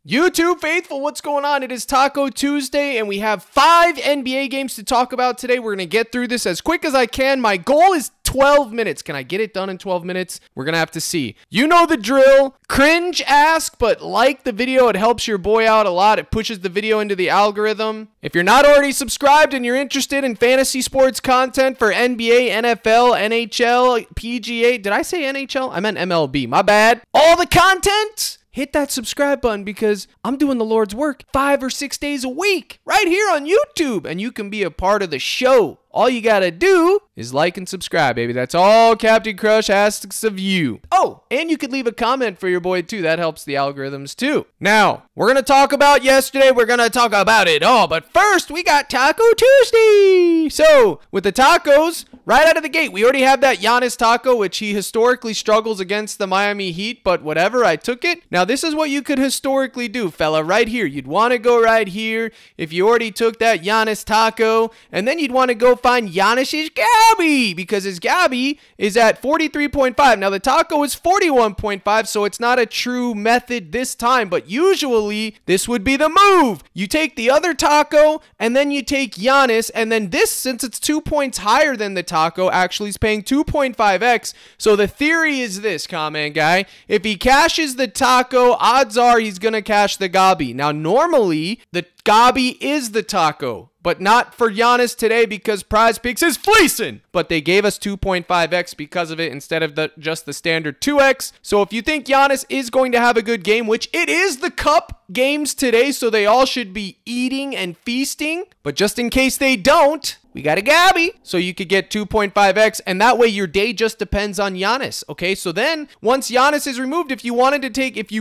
YouTube faithful, what's going on? It is Taco Tuesday, and we have 5 NBA games to talk about today. We're going to get through this as quick as I can. My goal is 12 minutes. Can I get it done in 12 minutes? We're going to have to see. You know the drill. Cringe ask, but like the video. It helps your boy out a lot. It pushes the video into the algorithm. If you're not already subscribed and you're interested in fantasy sports content for NBA, NFL, NHL, PGA. Did I say NHL? I meant MLB. My bad. All the content. Hit that subscribe button because I'm doing the Lord's work 5 or 6 days a week right here on YouTube, and you can be a part of the show. All you gotta do is like and subscribe, baby. That's all Captain Crush asks of you. Oh, and you could leave a comment for your boy too. That helps the algorithms too. Now, we're gonna talk about yesterday. We're gonna talk about it all. But first, we got Taco Tuesday. So, with the tacos, right out of the gate, we already have that Giannis taco, which he historically struggles against the Miami Heat, but whatever, I took it. Now, this is what you could historically do, fella, right here. You'd want to go right here if you already took that Giannis taco, and then you'd want to go find Giannis's Gabby, because his Gabby is at 43.5. Now, the taco is 41.5, so it's not a true method this time, but usually this would be the move. You take the other taco, and then you take Giannis, and then this, since it's 2 points higher than the taco, actually is paying 2.5x. So the theory is this, comment guy. If he cashes the taco, odds are he's going to cash the Gabi. Now, normally, the Gabi is the taco, but not for Giannis today because PrizePicks is fleecing. But they gave us 2.5x because of it instead of just the standard 2x. So if you think Giannis is going to have a good game, which it is the Cup games today, so they all should be eating and feasting. But just in case they don't, we got a Gabby, so you could get 2.5x, and that way your day just depends on Giannis, okay? So then, once Giannis is removed, if you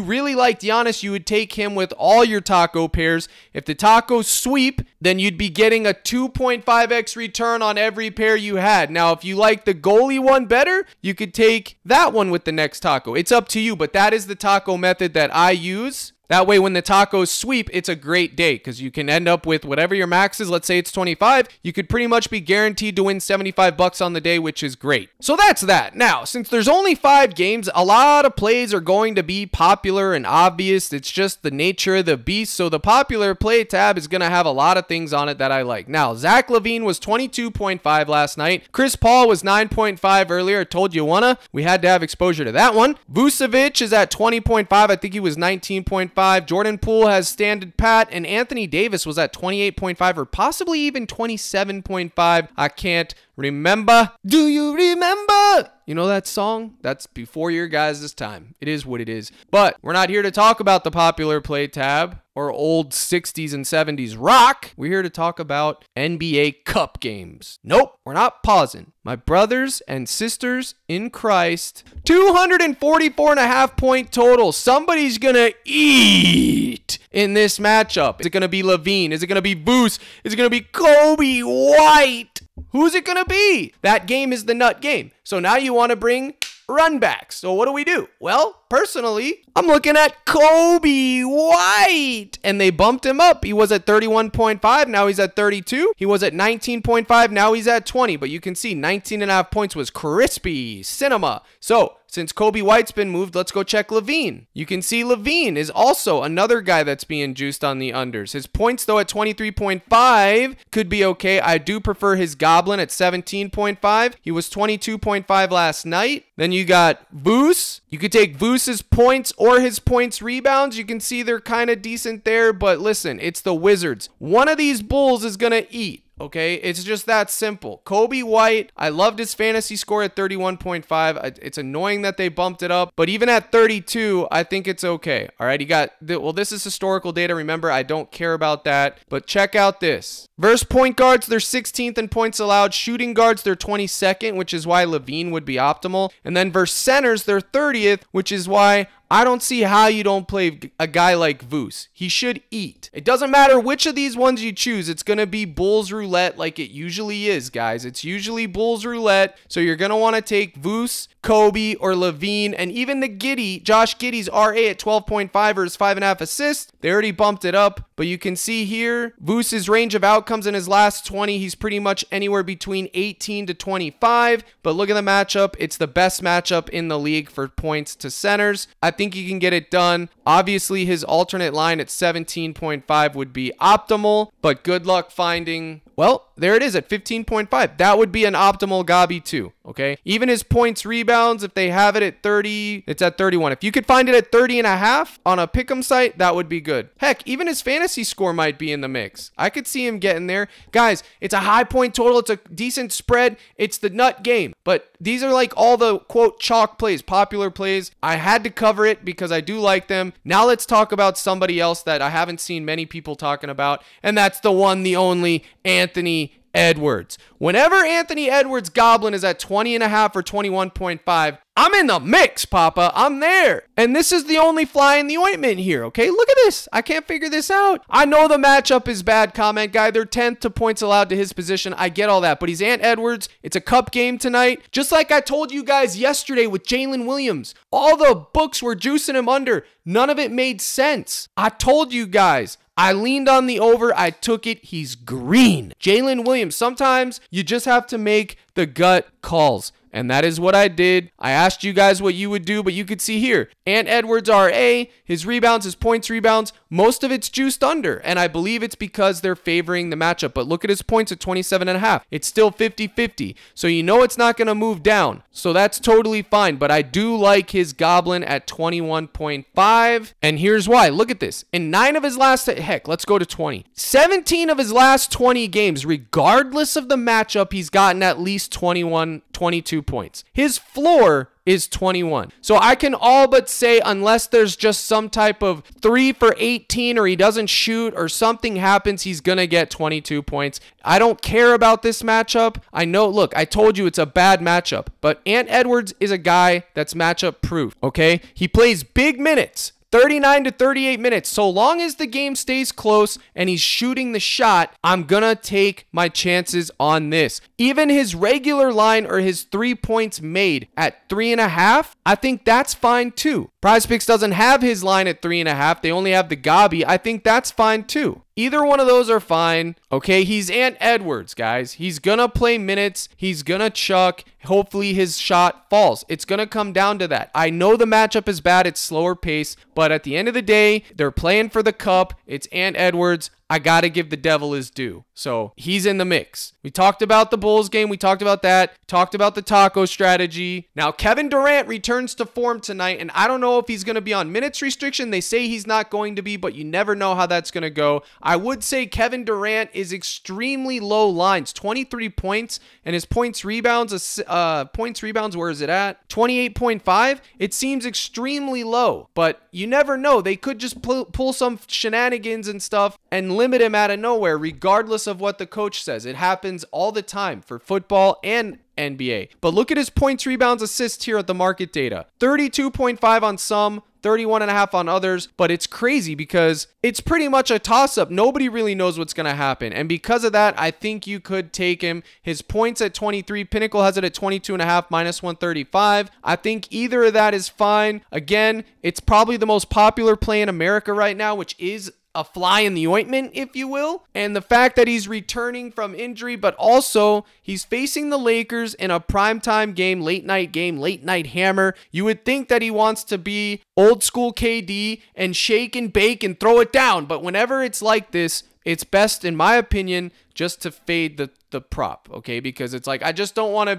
really liked Giannis, you would take him with all your taco pairs. If the tacos sweep, then you'd be getting a 2.5x return on every pair you had. Now, if you like the goalie one better, you could take that one with the next taco. It's up to you, but that is the taco method that I use. That way, when the tacos sweep, it's a great day because you can end up with whatever your max is. Let's say it's 25. You could pretty much be guaranteed to win 75 bucks on the day, which is great. So that's that. Now, since there's only 5 games, a lot of plays are going to be popular and obvious. It's just the nature of the beast. So the popular play tab is going to have a lot of things on it that I like. Now, Zach LaVine was 22.5 last night. Chris Paul was 9.5 earlier. I told you we had to have exposure to that one. Vucevic is at 20.5. I think he was 19.5. Jordan Poole has standard pat, and Anthony Davis was at 28.5 or possibly even 27.5. I can't remember. Do you remember? You know that song? That's before your guys' time. It is what it is. But we're not here to talk about the popular play tab or old 60s and 70s rock. We're here to talk about NBA Cup games. Nope, we're not pausing. My brothers and sisters in Christ, 244.5 point total. Somebody's gonna eat in this matchup. Is it gonna be LaVine? Is it gonna be Boost? Is it gonna be Kobe White? Who's it going to be? That game is the nut game. So now you want to bring run backs. So what do? Well, personally, I'm looking at Kobe White. And they bumped him up. He was at 31.5. Now he's at 32. He was at 19.5. Now he's at 20. But you can see 19.5 points was crispy cinema. So since Kobe White's been moved, let's go check LaVine. You can see LaVine is also another guy that's being juiced on the unders. His points, though, at 23.5 could be okay. I do prefer his Goblin at 17.5. He was 22.5 last night. Then you got Voos. You could take Voos's points or his points rebounds. You can see they're kind of decent there, but listen, it's the Wizards. One of these Bulls is going to eat. Okay, it's just that simple. Kobe White, I loved his fantasy score at 31.5. It's annoying that they bumped it up, but even at 32, I think it's okay. All right, well, this is historical data. Remember, I don't care about that, but check out this. Versus point guards, they're 16th in points allowed. Shooting guards, they're 22nd, which is why LaVine would be optimal. And then versus centers, they're 30th, which is why I don't see how you don't play a guy like Voos. He should eat. It doesn't matter which of these ones you choose. It's going to be Bulls Roulette like it usually is, guys. It's usually Bulls Roulette. So you're going to want to take Voos, Kobe, or LaVine, and even the Giddey, Josh Giddey's RA at 12.5 or his 5.5 assists. They already bumped it up, but you can see here, Voos's range of outcomes outcomes in his last 20, he's pretty much anywhere between 18 to 25. But look at the matchup. It's the best matchup in the league for points to centers. I think he can get it done. Obviously, his alternate line at 17.5 would be optimal, but good luck finding... Well, there it is at 15.5. That would be an optimal Gabi too, okay? Even his points, rebounds, if they have it at 30, it's at 31. If you could find it at 30.5 on a pick'em site, that would be good. Heck, even his fantasy score might be in the mix. I could see him getting there. Guys, it's a high point total. It's a decent spread. It's the nut game. But these are like all the, quote, chalk plays, popular plays. I had to cover it because I do like them. Now let's talk about somebody else that I haven't seen many people talking about, and that's the one, the only, Anthony Edwards. Whenever Anthony Edwards Goblin is at 20.5 or 21.5, I'm in the mix, Papa. I'm there. And this is the only fly in the ointment here, okay? Look at this. I can't figure this out. I know the matchup is bad, comment guy. They're 10th to points allowed to his position. I get all that, but he's Ant Edwards. It's a cup game tonight. Just like I told you guys yesterday with Jalen Williams. All the books were juicing him under. None of it made sense. I told you guys. I leaned on the over. I took it. He's green. Jalen Williams. Sometimes you just have to make the gut calls. And that is what I did. I asked you guys what you would do, but you could see here. Ant Edwards RA, his rebounds, his points, rebounds, most of it's juiced under. And I believe it's because they're favoring the matchup. But look at his points at 27.5. It's still 50-50. So you know it's not going to move down. So that's totally fine. But I do like his Goblin at 21.5. And here's why. Look at this. In 9 of his last, heck, let's go to 20. 17 of his last 20 games, regardless of the matchup, he's gotten at least 22 points. His floor is 21. So I can all but say, unless there's just some type of 3 for 18 or he doesn't shoot or something happens, he's going to get 22 points. I don't care about this matchup. I know, look, I told you it's a bad matchup, but Ant Edwards is a guy that's matchup proof, okay? He plays big minutes. 39 to 38 minutes. So long as the game stays close and he's shooting the shot, I'm gonna take my chances on this. Even his regular line or his 3 points made at 3.5, I think that's fine too. PrizePicks doesn't have his line at 3.5. They only have the Gabi. I think that's fine too. Either one of those are fine. Okay, he's Ant Edwards, guys. He's gonna play minutes. He's gonna chuck. Hopefully his shot falls. It's gonna come down to that. I know the matchup is bad. It's slower pace. But at the end of the day, they're playing for the cup. It's Ant Edwards. I got to give the devil his due. So he's in the mix. We talked about the Bulls game. We talked about that. Talked about the taco strategy. Now, Kevin Durant returns to form tonight, and I don't know if he's going to be on minutes restriction. They say he's not going to be, but you never know how that's going to go. I would say Kevin Durant is extremely low lines, 23 points, and his points rebounds, where is it at? 28.5. It seems extremely low, but you never know. They could just pull some shenanigans and stuff and limit him out of nowhere, regardless of what the coach says. It happens all the time for football and NBA. But look at his points, rebounds, assists here at the market data. 32.5 on some, 31.5 on others, but it's crazy because it's pretty much a toss-up. Nobody really knows what's going to happen, and because of that, I think you could take him. His points at 23, Pinnacle has it at 22.5, minus 135. I think either of that is fine. Again, it's probably the most popular play in America right now, which is a fly in the ointment, if you will. And the fact that he's returning from injury, but also he's facing the Lakers in a primetime game, late night hammer. You would think that he wants to be old school KD and shake and bake and throw it down. But whenever it's like this, it's best, in my opinion, just to fade the prop, okay? Because it's like, I just don't want to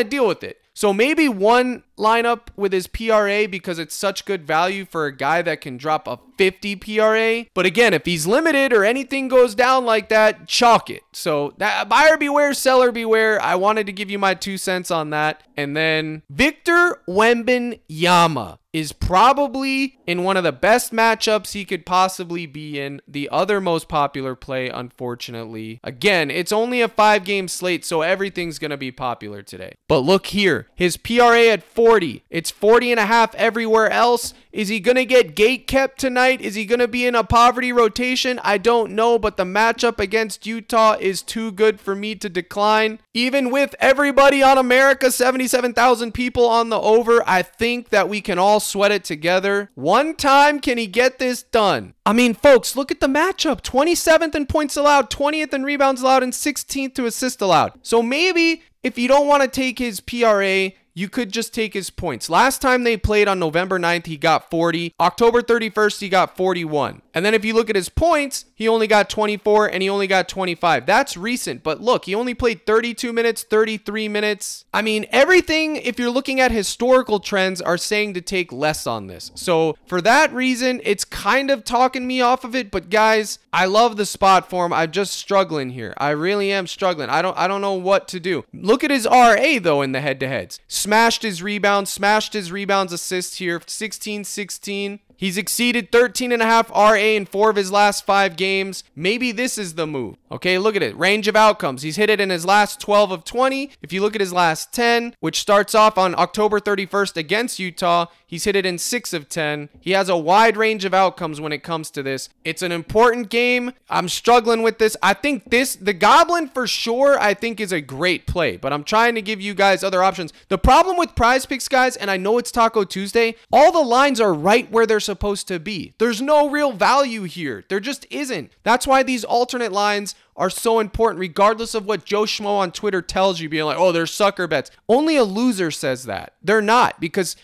deal with it. So maybe one lineup with his PRA because it's such good value for a guy that can drop a 50 PRA. But again, if he's limited or anything goes down like that, chalk it. So that buyer beware, seller beware. I wanted to give you my 2 cents on that. And then Victor Wembanyama is probably in one of the best matchups he could possibly be in. The other most popular play, unfortunately. Again, it's only a 5-game slate, so everything's going to be popular today. But look here, his PRA at 40. It's 40.5 everywhere else. Is he going to get gate kept tonight? Is he going to be in a poverty rotation? I don't know, but the matchup against Utah is too good for me to decline. Even with everybody on America, 77,000 people on the over, I think that we can all sweat it together. One time, can he get this done? I mean, folks, look at the matchup. 27th in points allowed, 20th in rebounds allowed, and 16th to assist allowed. So maybe if you don't want to take his PRA, you could just take his points. Last time they played on November 9th, he got 40. October 31st, he got 41. And then if you look at his points, he only got 24 and he only got 25. That's recent, but look, he only played 32 minutes, 33 minutes. I mean, everything, if you're looking at historical trends, are saying to take less on this. So for that reason, it's kind of talking me off of it, but guys, I love the spot for him. I'm just struggling here. I really am struggling. I don't know what to do. Look at his RA though in the head-to-heads. Smashed his rebounds, assists here, 16-16. He's exceeded 13.5 RA in 4 of his last 5 games. Maybe this is the move. Okay, look at it. Range of outcomes. He's hit it in his last 12 of 20. If you look at his last 10, which starts off on October 31st against Utah, he's hit it in 6 of 10. He has a wide range of outcomes when it comes to this. It's an important game. I'm struggling with this. I think the Goblin for sure, I think is a great play, but I'm trying to give you guys other options. The problem with PrizePicks, guys, and I know it's Taco Tuesday, all the lines are right where they're supposed to be. There's no real value here. There just isn't. That's why these alternate lines are so important, regardless of what Joe Schmo on Twitter tells you, being like, oh, they're sucker bets. Only a loser says that. They're not, because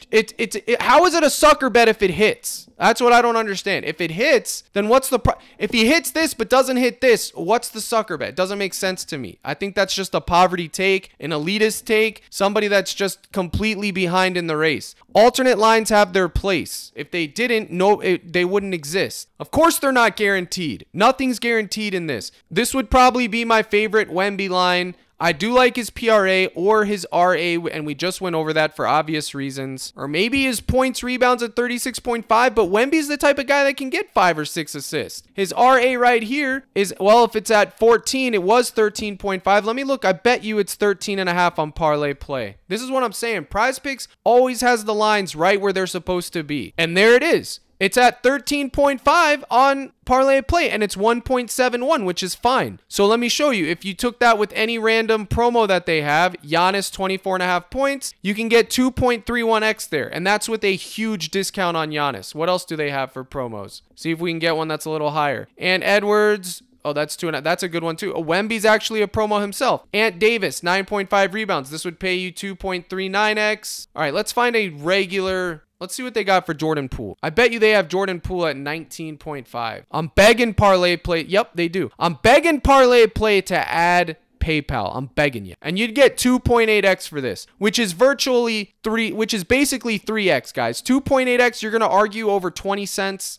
how is it a sucker bet if it hits? That's what I don't understand. If it hits, then what's the if he hits this but doesn't hit this, what's the sucker bet? It doesn't make sense to me. I think that's just a poverty take, an elitist take, somebody that's just completely behind in the race. Alternate lines have their place. If they didn't, they wouldn't exist. Of course, they're not guaranteed. Nothing's guaranteed in this. This would probably be my favorite Wemby line. I do like his PRA or his RA, and we just went over that for obvious reasons. Or maybe his points, rebounds at 36.5, but Wemby's the type of guy that can get 5 or 6 assists. His RA right here is, well, if it's at 14, it was 13.5. Let me look. I bet you it's 13.5 on parlay play. This is what I'm saying. PrizePicks always has the lines right where they're supposed to be. And there it is. It's at 13.5 on parlay play, and it's 1.71, which is fine. So let me show you. If you took that with any random promo that they have, Giannis 24.5 points, you can get 2.31x there, and that's with a huge discount on Giannis. What else do they have for promos? See if we can get one that's a little higher. And Edwards, oh, that's 2.5. That's a good one too. Wemby's actually a promo himself. Ant Davis, 9.5 rebounds. This would pay you 2.39x. All right, let's find a regular. Let's see what they got for Jordan Poole. I bet you they have Jordan Poole at 19.5. I'm begging parlay play. Yep, they do. I'm begging parlay play to add PayPal. I'm begging you. And you'd get 2.8x for this, which is basically 3x, guys. 2.8x, you're going to argue over 20 cents.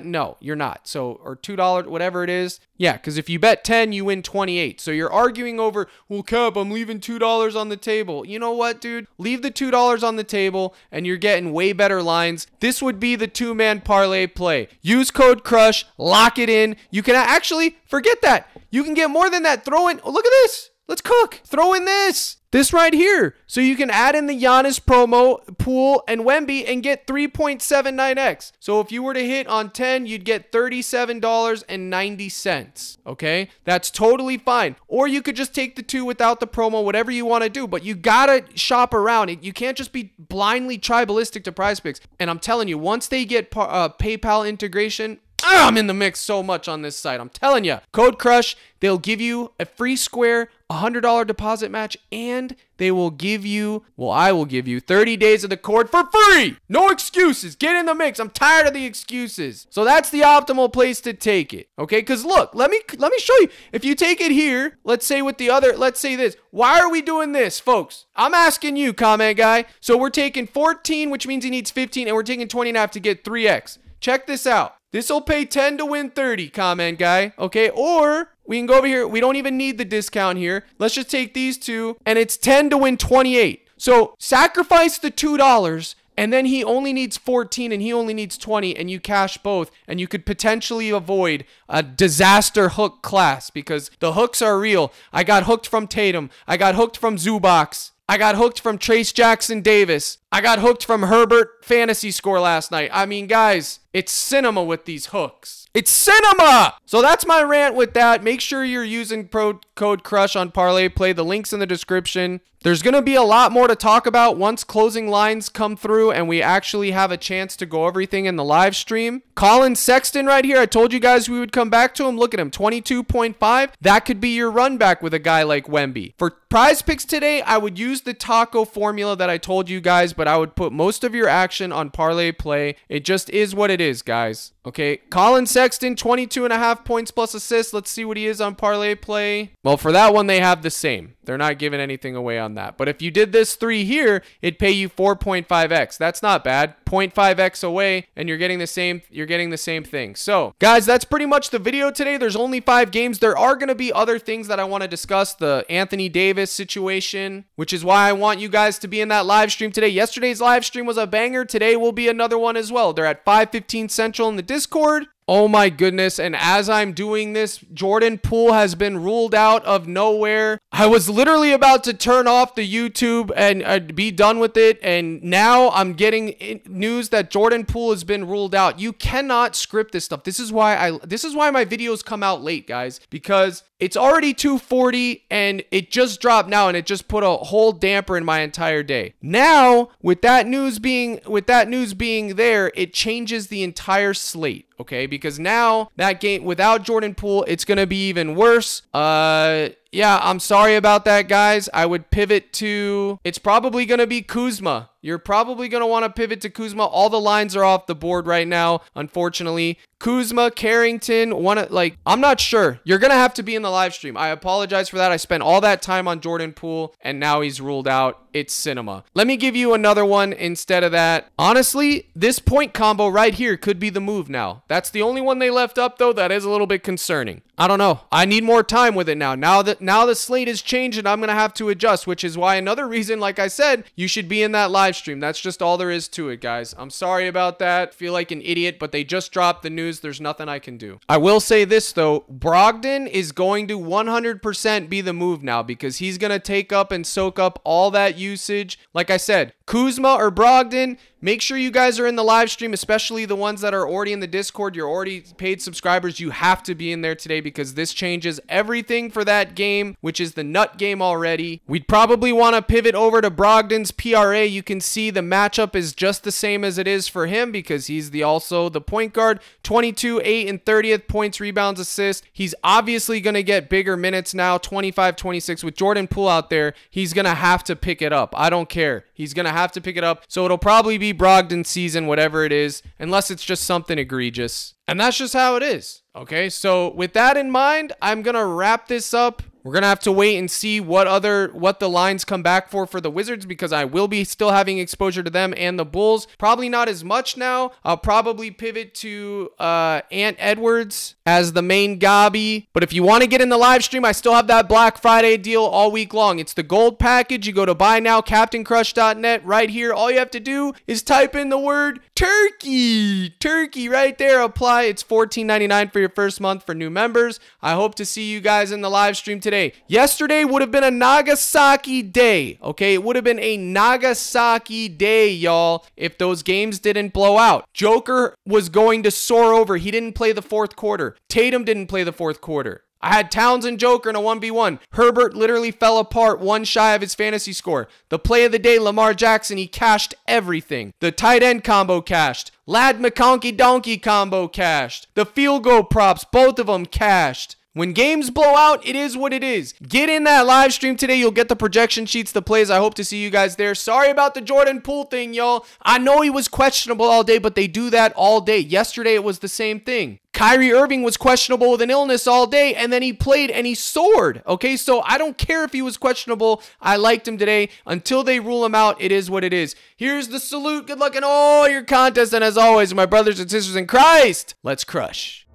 No, you're not. So, or $2, whatever it is. Yeah, because if you bet 10, you win 28. So you're arguing over, well, Cap, I'm leaving $2 on the table. You know what, dude? Leave the $2 on the table and you're getting way better lines. This would be the 2-man parlay play. Use code CRUSH, lock it in. You can actually, forget that. You can get more than that. Throw in, oh, look at this. Let's cook. Throw in this right here. So you can add in the Giannis promo, Poole, and Wemby and get 3.79x. So if you were to hit on 10, you'd get $37.90. Okay? That's totally fine. Or you could just take the 2 without the promo, whatever you want to do. But you gotta shop around. You can't just be blindly tribalistic to PrizePicks. And I'm telling you, once they get PayPal integration, I'm in the mix so much on this site. I'm telling you. Code CRUSH. They'll give you a free square, $100 deposit match, and they will give you, well, I will give you 30 days of the cord for free. No excuses. Get in the mix. I'm tired of the excuses. So that's the optimal place to take it. Okay? Because look, let me show you. If you take it here, let's say with the other, let's say this. Why are we doing this, folks? I'm asking you, comment guy. So we're taking 14, which means he needs 15, and we're taking 20.5 to get 3x. Check this out. This will pay 10 to win 30, comment guy. Okay, or we can go over here. We don't even need the discount here. Let's just take these two, and it's 10 to win 28. So sacrifice the $2, and then he only needs 14, and he only needs 20, and you cash both, and you could potentially avoid a disaster hook class, because the hooks are real. I got hooked from Tatum. I got hooked from Zubac. I got hooked from Trace Jackson Davis. I got hooked from Herbert fantasy score last night. I mean, guys, it's cinema with these hooks. It's cinema! So that's my rant with that. Make sure you're using code CRUSH on ParlayPlay. The link's in the description. There's going to be a lot more to talk about once closing lines come through and we actually have a chance to go everything in the live stream. Colin Sexton right here. I told you guys we would come back to him. Look at him, 22.5. That could be your run back with a guy like Wemby. For prize picks today, I would use the taco formula that I told you guys, but I would put most of your action on ParlayPlay. It just is what it is, guys. Okay, Colin Sexton, 22.5 points plus assists. Let's see what he is on ParlayPlay. Well, for that one, they have the same. They're not giving anything away on that. But if you did this 3 here, it'd pay you 4.5x. That's not bad. 0.5x away, and you're getting the same thing. So, guys, that's pretty much the video today. There's only 5 games. There are going to be other things that I want to discuss. The Anthony Davis situation, which is why I want you guys to be in that live stream today. Yesterday's live stream was a banger. Today will be another one as well. They're at 5:15 Central in the Discord. Oh my goodness, and as I'm doing this, Jordan Poole has been ruled out of nowhere. I was literally about to turn off the YouTube and be done with it, and now I'm getting news that Jordan Poole has been ruled out. You cannot script this stuff. This is why my videos come out late, guys, because it's already 2:40 and it just dropped now, and it just put a whole damper in my entire day. Now, with that news being there, it changes the entire slate. Okay, because now that game without Jordan Poole, it's going to be even worse. Yeah, I'm sorry about that, guys. I would pivot to, it's probably going to be Kuzma. You're probably going to want to pivot to Kuzma. All the lines are off the board right now, unfortunately. Kuzma, Carrington, I'm not sure. You're going to have to be in the live stream. I apologize for that. I spent all that time on Jordan Poole, and now he's ruled out. It's cinema. Let me give you another one instead of that. Honestly, this point combo right here could be the move now. That's the only one they left up, though. That is a little bit concerning. I don't know. I need more time with it now. Now the slate is changed, and I'm going to have to adjust, which is why another reason, like I said, you should be in that live stream. That's just all there is to it, guys. I'm sorry about that. Feel like an idiot, but they just dropped the news. There's nothing I can do. I will say this, though. Brogdon is going to 100% be the move now because he's going to take up and soak up all that usage. Like I said, Kuzma or Brogdon, make sure you guys are in the live stream, especially the ones that are already in the Discord. You're already paid subscribers. You have to be in there today because this changes everything for that game, which is the nut game already. We'd probably want to pivot over to Brogdon's PRA. You can see the matchup is just the same as it is for him because he's also the point guard. 22, 8, and 30th points, rebounds, assists. He's obviously going to get bigger minutes now, 25, 26. With Jordan Poole out there, he's going to have to pick it up. I don't care. He's going to have to pick it up. So it'll probably be Brogdon season, whatever it is, unless it's just something egregious. And that's just how it is. Okay, so with that in mind, I'm going to wrap this up. We're going to have to wait and see what the lines come back for the Wizards because I will be still having exposure to them and the Bulls. Probably not as much now. I'll probably pivot to Ant Edwards as the main gobby. But if you want to get in the live stream, I still have that Black Friday deal all week long. It's the gold package. You go to buy now, CaptainCrush.net right here. All you have to do is type in the word turkey. Turkey right there. Apply. It's $14.99 for your first month for new members. I hope to see you guys in the live stream today. Yesterday would have been a Nagasaki day, okay? It would have been a Nagasaki day, y'all, if those games didn't blow out. Joker was going to soar over. He didn't play the fourth quarter. Tatum didn't play the fourth quarter. I had Towns and Joker in a 1v1. Herbert literally fell apart, one shy of his fantasy score. The play of the day, Lamar Jackson, he cashed everything. The tight end combo cashed. Lad McConkey Donkey combo cashed. The field goal props, both of them cashed. When games blow out, it is what it is. Get in that live stream today. You'll get the projection sheets, the plays. I hope to see you guys there. Sorry about the Jordan Poole thing, y'all. I know he was questionable all day, but they do that all day. Yesterday, it was the same thing. Kyrie Irving was questionable with an illness all day, and then he played and he soared. Okay, so I don't care if he was questionable. I liked him today. Until they rule him out, it is what it is. Here's the salute. Good luck in all your contests. And as always, my brothers and sisters in Christ, let's crush.